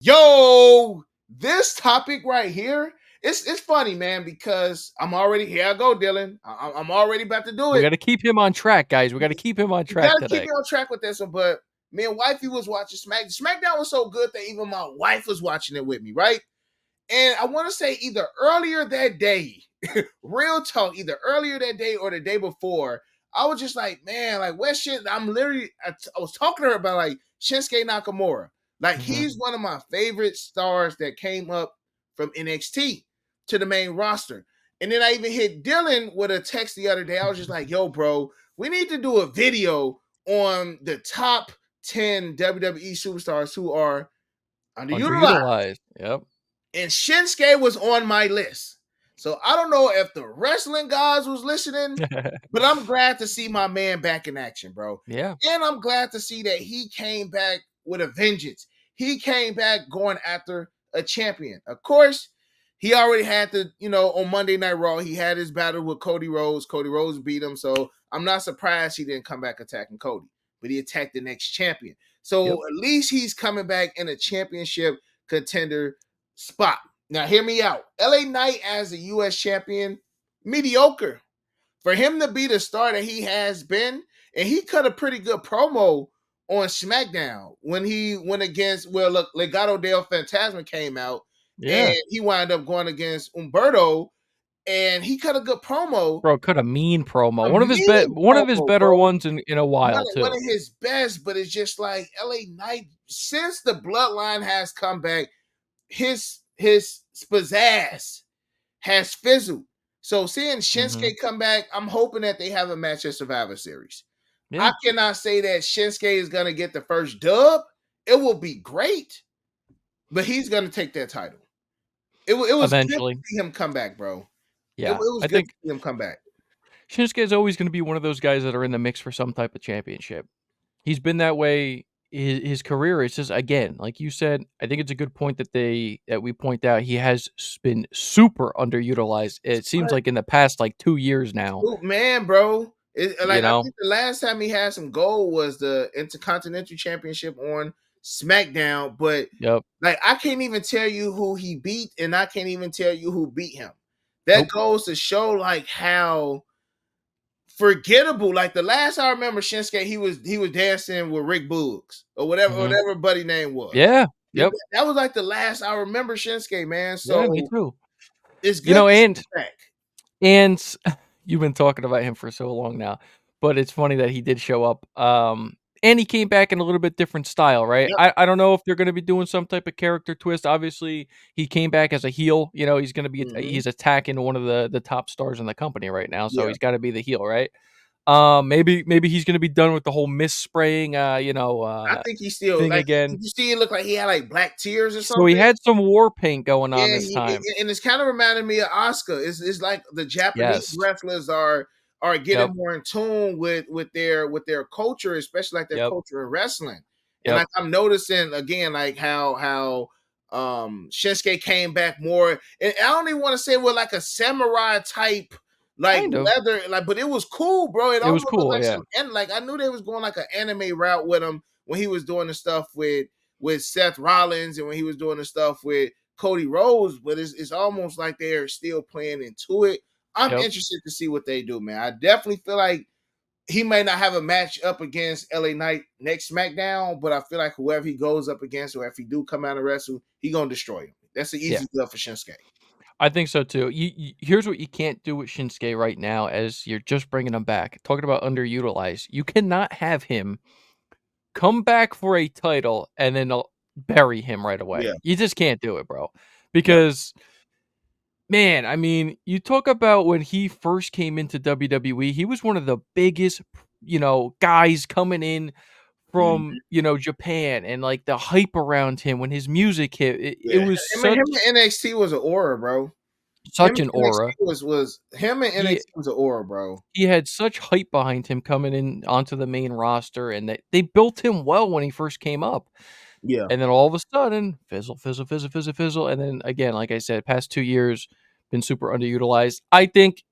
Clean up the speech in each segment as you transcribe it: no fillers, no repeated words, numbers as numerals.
Yo, this topic right here, it's funny, man, because I'm already here. I go, Dylan. I'm already about to do We it. got to keep him on track, guys. We got to keep him on You track gotta keep today. me on track with this one. But me and wifey was watching SmackDown was so good that even my wife was watching it with me, right? And I want to say either earlier that day, real talk, either earlier that day or the day before, I was just like, man, like what shit? I was talking to her about like Shinsuke Nakamura. Like he's one of my favorite stars that came up from NXT to the main roster. And then I even hit Dylan with a text the other day. I was just like, yo, bro, we need to do a video on the top 10 WWE superstars who are underutilized. Underutilized. Yep. And Shinsuke was on my list. So I don't know if the wrestling gods was listening, but I'm glad to see my man back in action, bro. Yeah. And I'm glad to see that he came back with a vengeance. He came back going after a champion. Of course, he already had to, on Monday Night Raw, he had his battle with Cody Rhodes. Cody Rhodes beat him. So I'm not surprised he didn't come back attacking Cody, but he attacked the next champion. So at least he's coming back in a championship contender spot. Now, hear me out. LA Knight as a U.S. champion, mediocre. For him to be the star that he has been, and he cut a pretty good promo on SmackDown when he went against, look, Legado del Fantasma came out, and he wound up going against Humberto, and he cut a good promo. Bro, cut a mean promo. A One of his mean one of his promo, better bro. ones in a while One too. of his best, but it's just like LA Knight, since the bloodline has come back, his spazazz has fizzled. So seeing Shinsuke come back, I'm hoping that they have a match at Survivor Series. Yeah. I cannot say that Shinsuke is going to get the first dub. It will be great, but he's going to take that title. It was Eventually. good to see him come back, bro. Yeah. It was good to see him come back. Shinsuke is always going to be one of those guys that are in the mix for some type of championship. He's been that way his career. It's just, again, like you said, I think it's a good point that we point out. He has been super underutilized. It seems like in the past like 2 years now. Oh, man, bro. I think the last time he had some gold was the Intercontinental Championship on SmackDown, but like I can't even tell you who he beat, and I can't even tell you who beat him. That goes to show like how forgettable. Like the last I remember Shinsuke, he was dancing with Rick Boogs or whatever buddy name was. Yeah. Yep. That was like the last I remember Shinsuke, man. So yeah, me too. it's good to see back. And you've been talking about him for so long now, but it's funny that he did show up. And he came back in a little bit different style, right? Yep. I don't know if they're going to be doing some type of character twist. Obviously, he came back as a heel. He's going to be he's attacking one of the top stars in the company right now, so he's got to be the heel, right? Maybe he's going to be done with the whole mist spraying. I think he's still thing like. again. Did you see it look like he had like black tears or something? So he had some war paint going on this time, and it's kind of reminded me of Oscar. It's like the Japanese wrestlers are getting more in tune with their culture, especially like their culture in wrestling. And like I'm noticing again, like how Shinsuke came back more, and I don't even want to say with like a samurai type like kind of leather, like, but it was cool, bro. It was almost cool, like yeah. and like I knew they was going like an anime route with him when he was doing the stuff with Seth Rollins and when he was doing the stuff with Cody Rhodes, but it's almost like they're still playing into it. I'm interested to see what they do, man. I definitely feel like he may not have a match up against LA Knight next SmackDown, but I feel like whoever he goes up against, or if he do come out and wrestle, he gonna destroy him. That's an easy deal for Shinsuke. I think so too. Here's what you can't do with Shinsuke right now, as you're just bringing him back. Talking about underutilized, you cannot have him come back for a title and then bury him right away. Yeah. You just can't do it, bro. Because, man, I mean, you talk about when he first came into WWE, he was one of the biggest, guys coming in from Japan, and like the hype around him when his music hit, it was him and NXT was an aura, bro. Such an aura. Him and NXT was an aura, bro. He had such hype behind him coming in onto the main roster, and they built him well when he first came up. Yeah. And then all of a sudden, fizzle. And then again, like I said, past 2 years, been super underutilized. I think,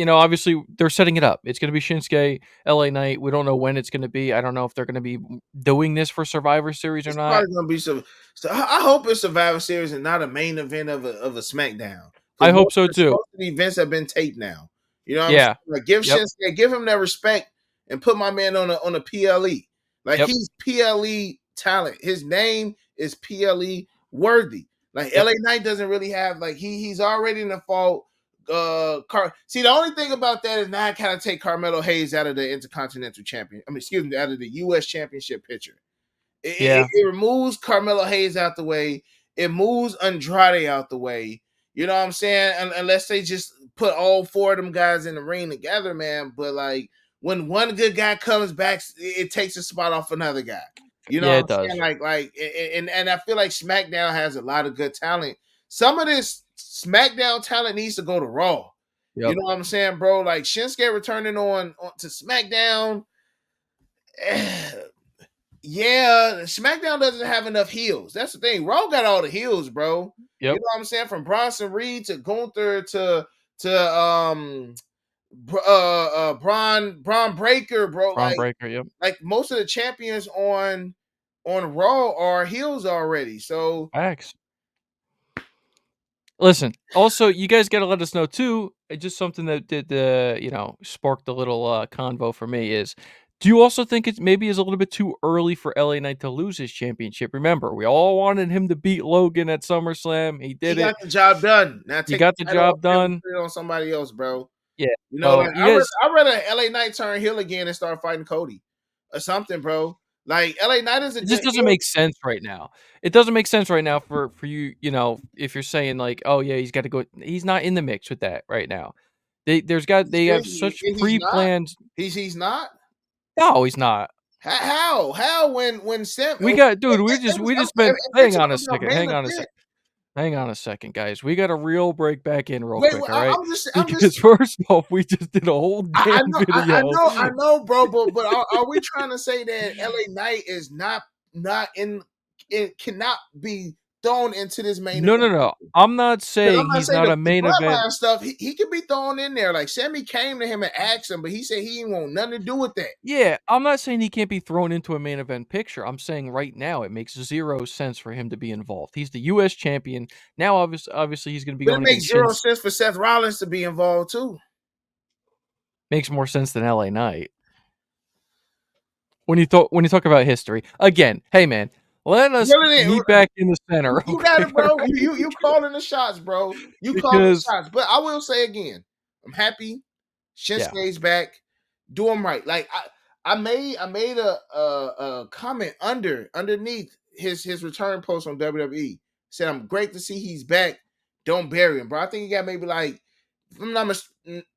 obviously they're setting it up. It's going to be Shinsuke, LA Knight. We don't know when it's going to be. I don't know if they're going to be doing this for Survivor Series or It's not. probably gonna be some. So I hope it's Survivor Series and not a main event of a SmackDown I because hope so too. most of the events have been taped now. You know what I'm saying? Yeah. Like give Yep. Shinsuke, give him that respect and put my man on a PLE. Like Yep. he's PLE talent. His name is PLE worthy. Like Yep. LA Knight doesn't really have like he's already in the fault. See, the only thing about that is now I kind of take Carmelo Hayes out of the Intercontinental Champion. I mean, excuse me, out of the U.S. Championship picture. Yeah. It removes Carmelo Hayes out the way. It moves Andrade out the way. You know what I'm saying? Unless they just put all four of them guys in the ring together, man. But like when one good guy comes back, it takes a spot off another guy. You know Yeah, what it I'm does. saying? And I feel like SmackDown has a lot of good talent. Some of this SmackDown talent needs to go to Raw. You Yep. know what I'm saying, bro? Like Shinsuke returning on to SmackDown. Yeah, SmackDown doesn't have enough heels. That's the thing. Raw got all the heels, bro. You Yep. know what I'm saying? From Bronson Reed to Gunther to Braun Breaker, bro. Braun Breaker. Yep. Like most of the champions on Raw are heels already. So Facts. Listen, also, you guys got to let us know too. Just something that did, sparked a little convo for me is. Do you also think it's maybe is a little bit too early for LA Knight to lose his championship? Remember, we all wanted him to beat Logan at SummerSlam. He he did got it. the job done. Now He take got the the title off job him and done. put it on somebody else, bro. Yeah. You know, So like you guys, I rather LA Knight turn heel again and start fighting Cody or something, bro. Like LA Knight is a it just good doesn't heel. make sense right now. It doesn't make sense right now for you. If you're saying like, oh yeah, he's got to go. He's not in the mix with that right now. They have such He's not. pre-planned. He's not. No, he's not. How when Sam We got dude, we just spent if we're talking about main hang on a event, second. Hang on a second, guys. We got a real break back in real wait, quick, all right? I'm Because just first off, we just did a whole damn video. I know, bro, but are we trying to say that LA Knight is not in it cannot be thrown into this main No, event? no, no. I'm not Because I'm saying not he's saying not a the main event. bloodline stuff, he could be thrown in there. Like Sammy came to him and asked him, but he said he didn't want nothing to do with that. Yeah, I'm not saying he can't be thrown into a main event picture. I'm saying right now it makes 0 sense for him to be involved. He's the US champion. Now obviously he's going to be But it going makes against zero Shins. sense for Seth Rollins to be involved too. Makes more sense than LA Knight. When you talk about history. Again, hey man, let us Really, meet back in the center, you got okay? it, All bro. right? You calling the shots, bro. You calling the Because shots. But I will say again, I'm happy yeah. Shinsuke's back. Do him right. Like I made a comment underneath his return post on WWE. Said I'm great to see he's back. Don't bury him, bro. I think he got maybe like if I'm not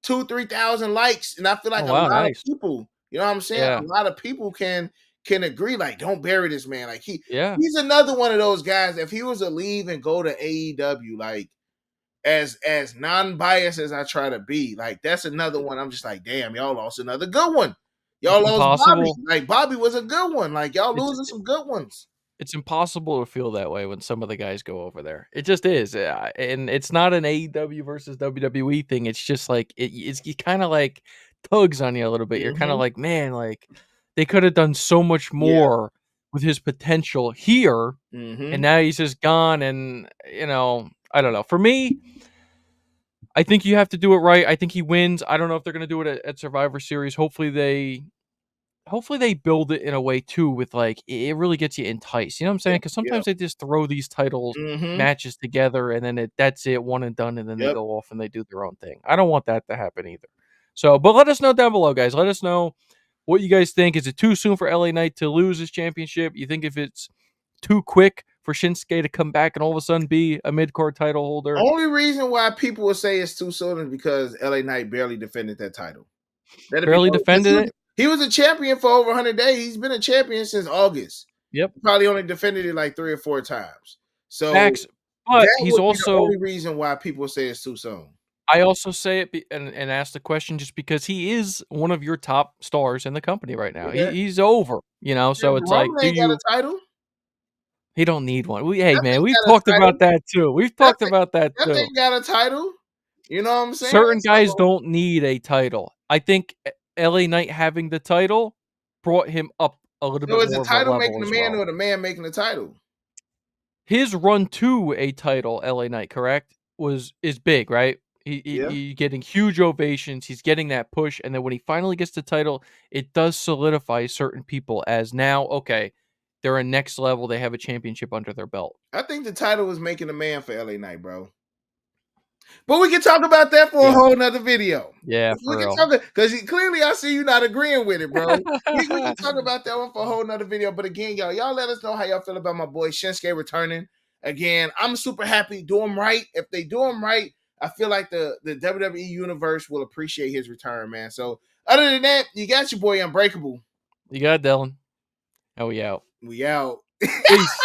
2,000-3,000 likes, and I feel Oh like a wow, lot of nice. people, you know what I'm saying? Yeah. A lot of people can agree. Like, don't bury this man. Like Yeah. he's another one of those guys. If he was to leave and go to AEW, like as non-biased as I try to be, like that's another one. I'm just like, damn, y'all lost another good one. Y'all It's lost Bobby. impossible. Like Bobby was a good one. Like y'all It's losing some good ones. it's impossible to feel that way when some of the guys go over there. It just is, and it's not an AEW versus WWE thing. It's just like it's kind of like tugs on you a little bit. You're kind of Mm-hmm. like, man, like they could have done so much Yeah. more with his potential here, and Mm-hmm. now he's just gone. And I don't know. For me, I think you have to do it right. I think he wins. I don't know if they're gonna do it at Survivor Series. Hopefully they build it in a way too with like it really gets you enticed. You know what I'm saying? Yep. Because Yep. sometimes they just throw these title Mm-hmm. matches together and then that's it, one and done, and then they Yep. go off and they do their own thing. I don't want that to happen either. So, but let us know down below, guys. Let us know what you guys think. Is it too soon for LA Knight to lose his championship? You think if it's too quick for Shinsuke to come back and all of a sudden be a mid card title holder? Only reason why people would say it's too soon is because LA Knight barely defended that title. That'd be Barely because defended it. he was a champion for over 100 days. He's been a champion since August. Yep. Probably only defended it like 3 or 4 times. So Facts. But that he's would be the also only reason why people say it's too soon. I also say it and ask the question just because he is one of your top stars in the company right now. Yeah, He's over, yeah, so it's like, Roman do ain't got a you? title. He don't need one. Hey That man, ain't we've got a talked about title. that too. We've That talked about that that too. ain't got a title. You know what I'm saying? Certain guys So don't need a title. I think LA Knight having the title brought him up a little so bit is the more of a title level making the as man well. or the man making the title? His run to a title, LA Knight, correct? Is big, right? Yeah. He getting huge ovations. He's getting that push, and then when he finally gets the title, it does solidify certain people as now okay, they're a next level. They have a championship under their belt. I think the title was making the man for LA Knight, bro. But we can talk about that for a Yeah, whole nother video. yeah, We for can real. talk because clearly I see you not agreeing with it, bro. We can talk about that one for a whole nother video. But again, y'all let us know how y'all feel about my boy Shinsuke returning. Again, I'm super happy. Do him right. If they do him right, I feel like the WWE universe will appreciate his return, man. So other than that, you got your boy Unbreakable. You got it, Dylan. Oh, we out. We out. Peace.